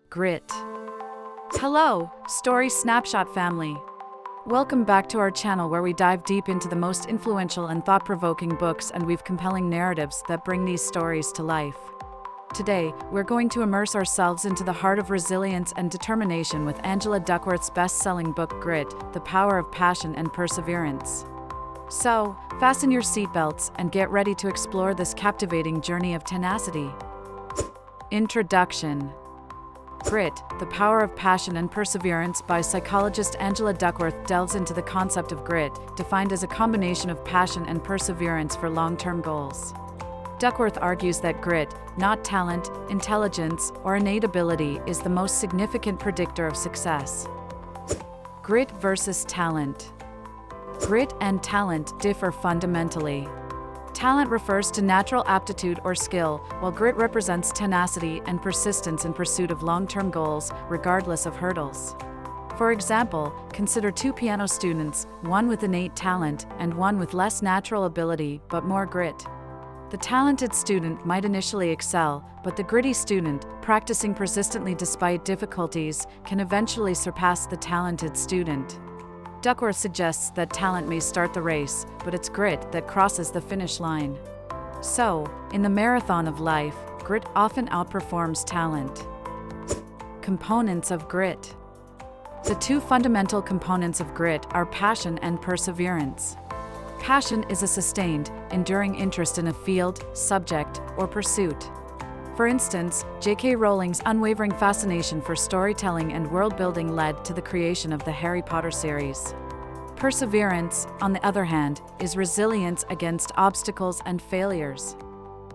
Grit. Hello, Story Snapshot family. Welcome back to our channel where we dive deep into the most influential and thought-provoking books and weave compelling narratives that bring these stories to life. Today, we're going to immerse ourselves into the heart of resilience and determination with Angela Duckworth's best-selling book Grit, The Power of Passion and Perseverance. So, fasten your seatbelts and get ready to explore this captivating journey of tenacity. Introduction. Grit, The Power of Passion and Perseverance by psychologist Angela Duckworth delves into the concept of grit, defined as a combination of passion and perseverance for long-term goals. Duckworth argues that grit, not talent, intelligence, or innate ability, is the most significant predictor of success. Grit versus talent. Grit and talent differ fundamentally. Talent refers to natural aptitude or skill, while grit represents tenacity and persistence in pursuit of long-term goals, regardless of hurdles. For example, consider two piano students, one with innate talent and one with less natural ability but more grit. The talented student might initially excel, but the gritty student, practicing persistently despite difficulties, can eventually surpass the talented student. Duckworth suggests that talent may start the race, but it's grit that crosses the finish line. So, in the marathon of life, grit often outperforms talent. Components of grit. The two fundamental components of grit are passion and perseverance. Passion is a sustained, enduring interest in a field, subject, or pursuit. For instance, J.K. Rowling's unwavering fascination for storytelling and world-building led to the creation of the Harry Potter series. Perseverance, on the other hand, is resilience against obstacles and failures.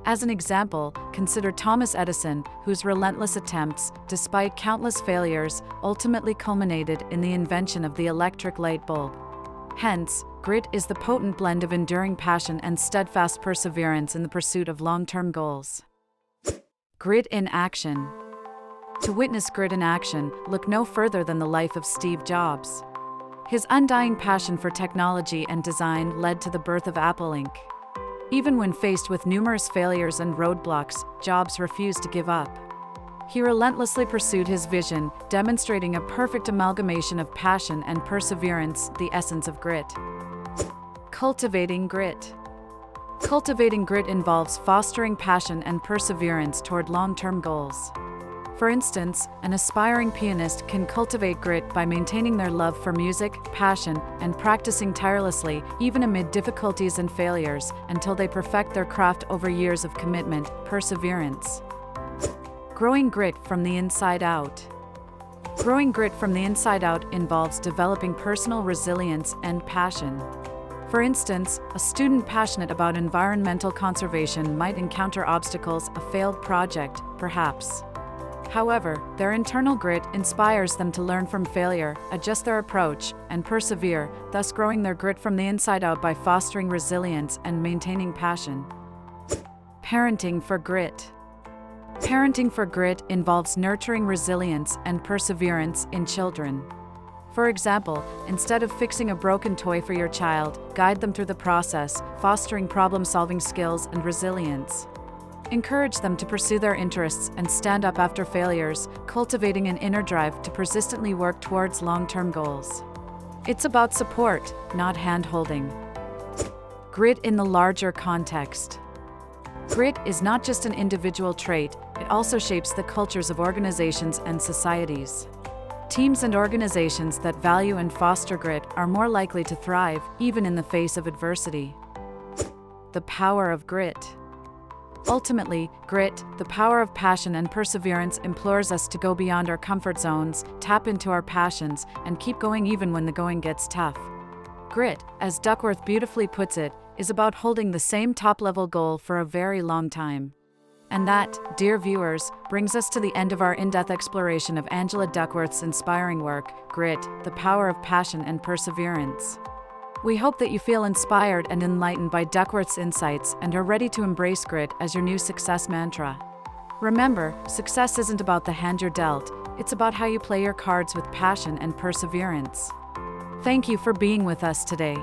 As an example, consider Thomas Edison, whose relentless attempts, despite countless failures, ultimately culminated in the invention of the electric light bulb. Hence, grit is the potent blend of enduring passion and steadfast perseverance in the pursuit of long-term goals. Grit in action. To witness grit in action, look no further than the life of Steve Jobs. His undying passion for technology and design led to the birth of Apple Inc. Even when faced with numerous failures and roadblocks, Jobs refused to give up. He relentlessly pursued his vision, demonstrating a perfect amalgamation of passion and perseverance, the essence of grit. Cultivating grit. Cultivating grit involves fostering passion and perseverance toward long-term goals. For instance, an aspiring pianist can cultivate grit by maintaining their love for music, passion, and practicing tirelessly, even amid difficulties and failures, until they perfect their craft over years of commitment, perseverance. Growing grit from the inside out. Growing grit from the inside out involves developing personal resilience and passion. For instance, a student passionate about environmental conservation might encounter obstacles, a failed project, perhaps. However, their internal grit inspires them to learn from failure, adjust their approach, and persevere, thus growing their grit from the inside out by fostering resilience and maintaining passion. Parenting for grit. Parenting for grit involves nurturing resilience and perseverance in children. For example, instead of fixing a broken toy for your child, guide them through the process, fostering problem-solving skills and resilience. Encourage them to pursue their interests and stand up after failures, cultivating an inner drive to persistently work towards long-term goals. It's about support, not hand-holding. Grit in the larger context. Grit is not just an individual trait, it also shapes the cultures of organizations and societies. Teams and organizations that value and foster grit are more likely to thrive, even in the face of adversity. The power of grit. Ultimately, grit, the power of passion and perseverance, implores us to go beyond our comfort zones, tap into our passions, and keep going even when the going gets tough. Grit, as Duckworth beautifully puts it, is about holding the same top-level goal for a very long time. And that, dear viewers, brings us to the end of our in-depth exploration of Angela Duckworth's inspiring work, Grit, The Power of Passion and Perseverance. We hope that you feel inspired and enlightened by Duckworth's insights and are ready to embrace grit as your new success mantra. Remember, success isn't about the hand you're dealt, it's about how you play your cards with passion and perseverance. Thank you for being with us today.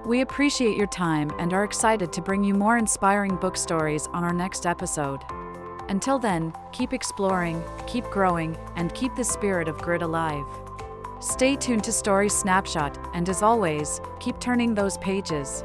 We appreciate your time and are excited to bring you more inspiring book stories on our next episode. Until then, keep exploring, keep growing, and keep the spirit of grit alive. Stay tuned to Story Snapshot, and as always, keep turning those pages.